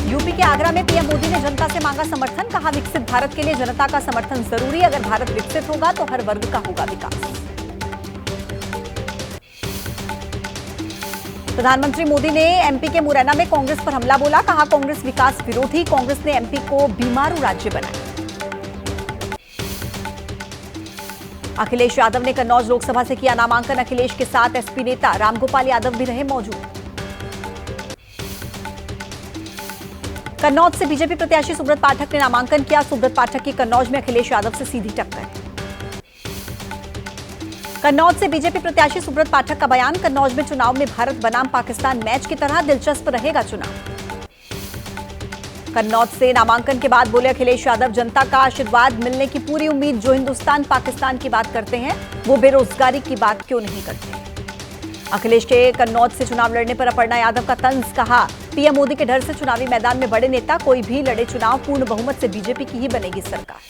UP के आगरा में PM Modi ने जनता से मांगा समर्थन। कहा, विकसित भारत के लिए जनता का समर्थन जरूरी। अगर भारत विकसित होगा तो हर वर्ग का होगा विकास। प्रधानमंत्री मोदी ने एमपी के मुरैना में कांग्रेस पर हमला बोला। कहा, कांग्रेस विकास विरोधी। कांग्रेस ने एमपी को बीमारू राज्य बनाया। अखिलेश यादव ने कन्नौज लोकसभा से किया नामांकन। अखिलेश के साथ एसपी नेता रामगोपाल यादव भी रहे मौजूद। कन्नौज से बीजेपी प्रत्याशी सुब्रत पाठक ने नामांकन किया। सुब्रत पाठक की कन्नौज में अखिलेश यादव से सीधी टक्कर। कन्नौज से बीजेपी प्रत्याशी सुब्रत पाठक का बयान। कन्नौज में चुनाव में भारत बनाम पाकिस्तान मैच की तरह दिलचस्प रहेगा चुनाव। कन्नौज से नामांकन के बाद बोले अखिलेश यादव, जनता का आशीर्वाद मिलने की पूरी उम्मीद। जो हिंदुस्तान पाकिस्तान की बात करते हैं वो बेरोजगारी की बात क्यों नहीं करते। अखिलेश के कन्नौज से चुनाव लड़ने पर अपर्णा यादव का तंज। कहा, पीएम मोदी के डर से चुनावी मैदान में बड़े नेता कोई भी लड़े चुनाव, पूर्ण बहुमत से बीजेपी की ही बनेगी सरकार।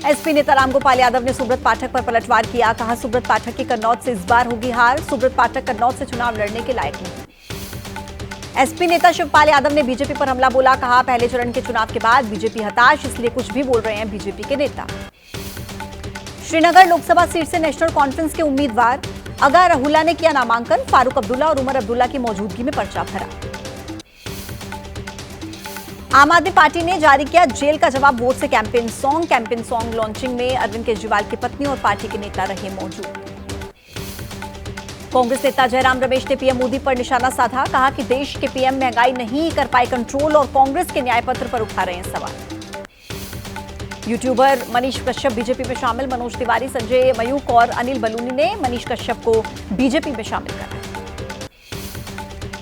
एसपी नेता रामगोपाल यादव ने सुब्रत पाठक पर पलटवार किया। कहा, सुब्रत पाठक की कन्नौज से इस बार होगी हार। सुब्रत पाठक कन्नौज से चुनाव लड़ने के लायक नहीं। एसपी नेता शिवपाल यादव ने बीजेपी पर हमला बोला। कहा, पहले चरण के चुनाव के बाद बीजेपी हताश, इसलिए कुछ भी बोल रहे हैं बीजेपी के नेता। श्रीनगर लोकसभा सीट से नेशनल कॉन्फ्रेंस के उम्मीदवार अगा रहुल्ला ने किया नामांकन। फारूक अब्दुल्ला और उमर अब्दुल्ला की मौजूदगी में पर्चा भरा। आम आदमी पार्टी ने जारी किया जेल का जवाब वोट से campaign song. Campaign song launching में अरविंद केजरीवाल की पत्नी और पार्टी के नेता रहे मौजूद। कांग्रेस नेता जयराम रमेश ने पीएम मोदी पर निशाना साधा। कहा कि देश के पीएम महंगाई नहीं कर पाए कंट्रोल और कांग्रेस के न्याय पत्र पर उठा रहे हैं सवाल। यूट्यूबर मनीष कश्यप बीजेपी में शामिल। मनोज तिवारी, संजय मयूख और अनिल बलूनी ने मनीष कश्यप को बीजेपी में शामिल करा।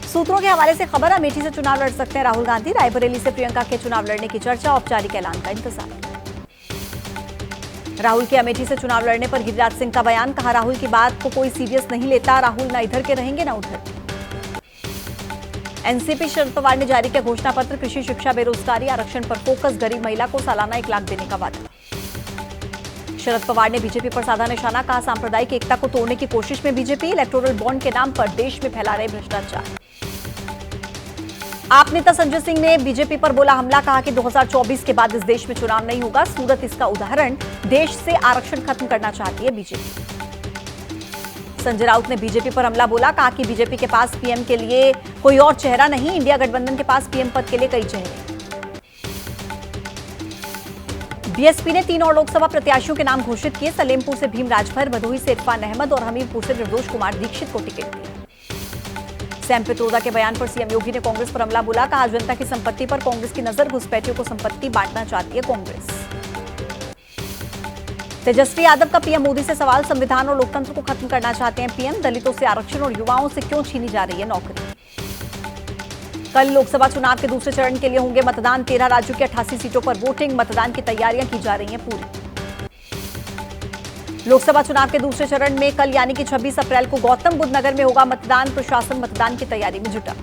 सूत्रों के हवाले से खबर, अमेठी से चुनाव लड़ सकते हैं राहुल गांधी। रायबरेली से प्रियंका के चुनाव लड़ने की चर्चा। औपचारिक ऐलान का इंतजार। राहुल के अमेठी से चुनाव लड़ने पर गिरिराज सिंह का बयान। कहा, राहुल की बात को कोई सीरियस नहीं लेता। राहुल न इधर के रहेंगे न उधर। एनसीपी शरद पवार ने जारी किया घोषणा पत्र। कृषि, शिक्षा, बेरोजगारी, आरक्षण पर फोकस। गरीब महिला को सालाना 1 लाख देने का वादा। शरद पवार ने बीजेपी पर साधा निशाना। कहा, सांप्रदायिक एकता को तोड़ने की कोशिश में बीजेपी। इलेक्टोरल बॉन्ड के नाम पर देश में फैला रहे भ्रष्टाचार। आप नेता संजय सिंह ने बीजेपी पर बोला हमला। कहा कि 2024 के बाद इस देश में चुनाव नहीं होगा। सूरत इसका उदाहरण। देश से आरक्षण खत्म करना चाहती है बीजेपी। संजय राउत ने बीजेपी पर हमला बोला। कहा कि बीजेपी के पास पीएम के लिए कोई और चेहरा नहीं। इंडिया गठबंधन के पास पीएम पद के लिए कई चेहरे। बीएसपी ने 3 और लोकसभा प्रत्याशियों के नाम घोषित किए। सलेमपुर से भीम राजभर, भदोही से इरफान अहमद और हमीरपुर से निर्दोष कुमार दीक्षित को टिकट दिया। सैम पित्रोदा के बयान पर सीएम योगी ने कांग्रेस पर हमला बोला। कहा, जनता की संपत्ति पर कांग्रेस की नजर। घुसपैठियों को संपत्ति बांटना चाहती है कांग्रेस। तेजस्वी यादव का पीएम मोदी से सवाल। संविधान और लोकतंत्र को खत्म करना चाहते हैं पीएम। दलितों से आरक्षण और युवाओं से क्यों छीनी जा रही है नौकरी। कल लोकसभा चुनाव के दूसरे चरण के लिए होंगे मतदान। 13 राज्यों की 88 सीटों पर वोटिंग। मतदान की तैयारियां की जा रही हैं पूरी। लोकसभा चुनाव के दूसरे चरण में कल यानी कि 26 अप्रैल को गौतम बुद्ध नगर में होगा मतदान। प्रशासन मतदान की तैयारी में जुटा।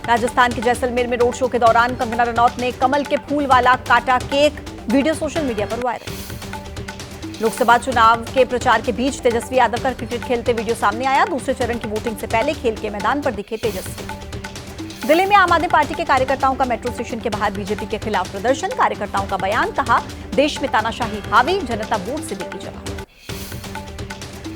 राजस्थान के जैसलमेर में रोड शो के दौरान कंगना रनौत ने कमल के फूल वाला काटा केक। वीडियो सोशल मीडिया पर वायरल। लोकसभा चुनाव के प्रचार के बीच तेजस्वी यादव का क्रिकेट खेलते वीडियो सामने आया। दूसरे चरण की वोटिंग से पहले खेल के मैदान पर दिखे तेजस्वी। दिल्ली में आम आदमी पार्टी के कार्यकर्ताओं का मेट्रो स्टेशन के बाहर बीजेपी के खिलाफ प्रदर्शन। कार्यकर्ताओं का बयान। कहा, देश में तानाशाही हावी, जनता वोट से देगी जवाब।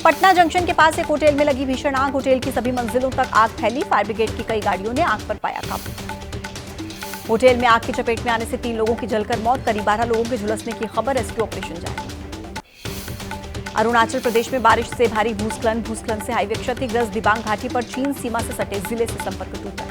पटना जंक्शन के पास एक होटल में लगी भीषण आग। होटल की सभी मंजिलों तक आग फैली। फायर ब्रिगेड की कई गाड़ियों ने आग पर पाया काबू। होटल में आग की चपेट में आने से 3 लोगों की जलकर मौत। करीब 12 लोगों के झुलसने की खबर। रेस्क्यू ऑपरेशन जारी। अरुणाचल प्रदेश में बारिश से भारी भूस्खलन। भूस्खलन से हाईवे क्षतिग्रस्त। दिबांग घाटी पर चीन सीमा से सटे जिले से संपर्क टूटा।